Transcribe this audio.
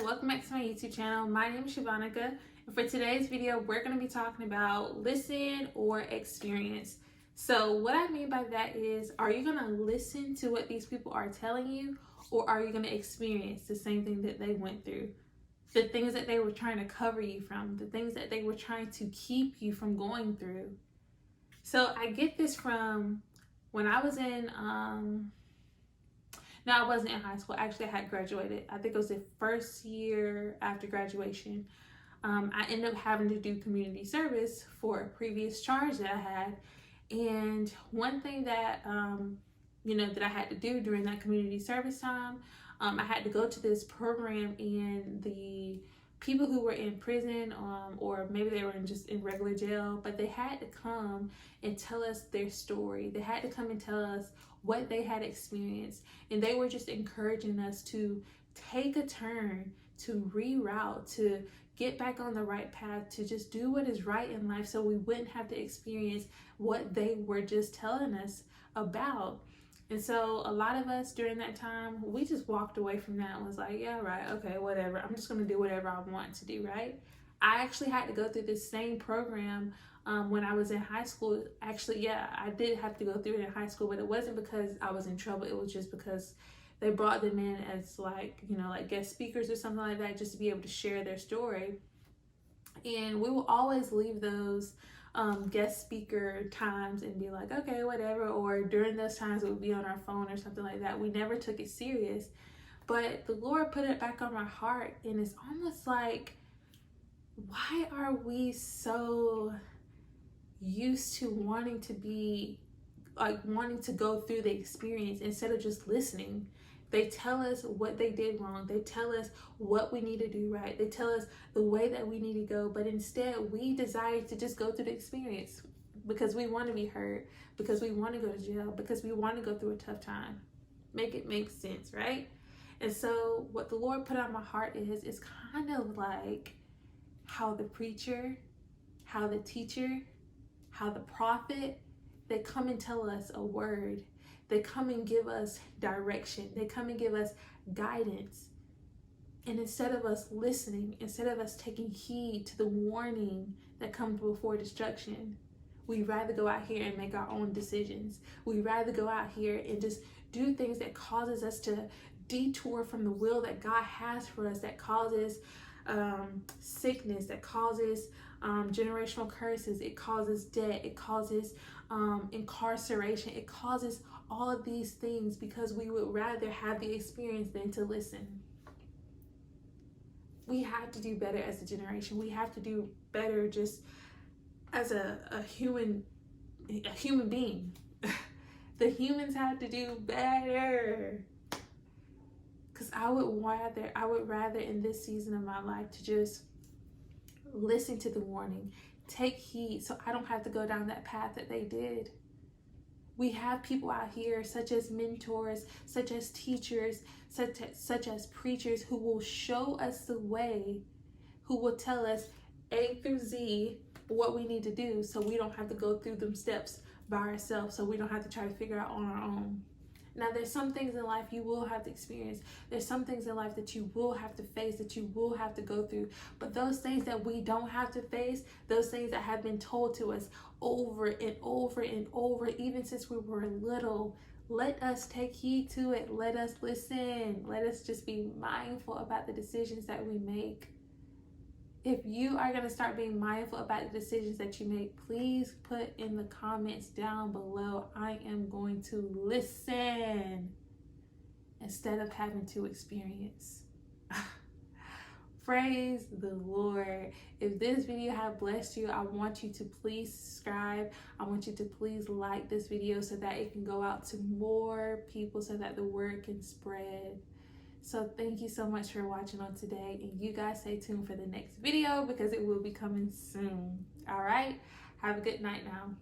welcome back to my YouTube channel. My name is Shavanika, and for today's video we're going to be talking about listen or experience. So what I mean by that is, are you going to listen to what these people are telling you, or are you going to experience the same thing that they went through? The things that they were trying to cover you from, the things that they were trying to keep you from going through. So I get this from when I was in no, I wasn't in high school. Actually, I had graduated. I think it was the first year after graduation. I ended up having to do community service for a previous charge that I had. And one thing that, that I had to do during that community service time, I had to go to this program, and the people who were in prison, or maybe they were just in regular jail, but they had to come and tell us their story. They had to come and tell us what they had experienced, and they were just encouraging us to take a turn, to reroute, to get back on the right path, to just do what is right in life so we wouldn't have to experience what they were just telling us about. And so a lot of us during that time, we just walked away from that and was like, yeah, right, okay, whatever. I'm just going to do whatever I want to do, right? I actually had to go through this same program when I was in high school. Actually, yeah, I did have to go through it in high school, but it wasn't because I was in trouble. It was just because they brought them in as like guest speakers or something like that, just to be able to share their story. And we will always leave those guest speaker times and be like, okay, whatever. Or during those times, it would be on our phone or something like that. We never took it serious. But the Lord put it back on my heart, and it's almost like, why are we so used to wanting to go through the experience instead of just listening? They tell us what they did wrong. They tell us what we need to do right. They tell us the way that we need to go. But instead, we desire to just go through the experience because we want to be hurt, because we want to go to jail, because we want to go through a tough time. Make it make sense, right? And so what the Lord put on my heart is kind of like how the preacher, how the teacher, how the prophet, they come and tell us a word. They come and give us direction. They come and give us guidance. And instead of us listening, instead of us taking heed to the warning that comes before destruction, we'd rather go out here and make our own decisions. We'd rather go out here and just do things that causes us to detour from the will that God has for us, that causes sickness, that causes generational curses, it causes debt, it causes incarceration, it causes all of these things because we would rather have the experience than to listen. We have to do better as a generation. We have to do better just as a human being. The humans have to do better. Because I would rather in this season of my life to just listen to the warning, take heed, so I don't have to go down that path that they did. We have people out here such as mentors, such as teachers, such as preachers who will show us the way, who will tell us A through Z what we need to do so we don't have to go through them steps by ourselves, so we don't have to try to figure out on our own. Now, there's some things in life you will have to experience. There's some things in life that you will have to face, that you will have to go through. But those things that we don't have to face, those things that have been told to us over and over and over, even since we were little, let us take heed to it. Let us listen. Let us just be mindful about the decisions that we make. If you are going to start being mindful about the decisions that you make, please put in the comments down below, I am going to listen instead of having to experience. Praise the Lord. If this video has blessed you, I want you to please subscribe. I want you to please like this video so that it can go out to more people, so that the word can spread. So thank you so much for watching on today, and you guys stay tuned for the next video because it will be coming soon. All right, have a good night now.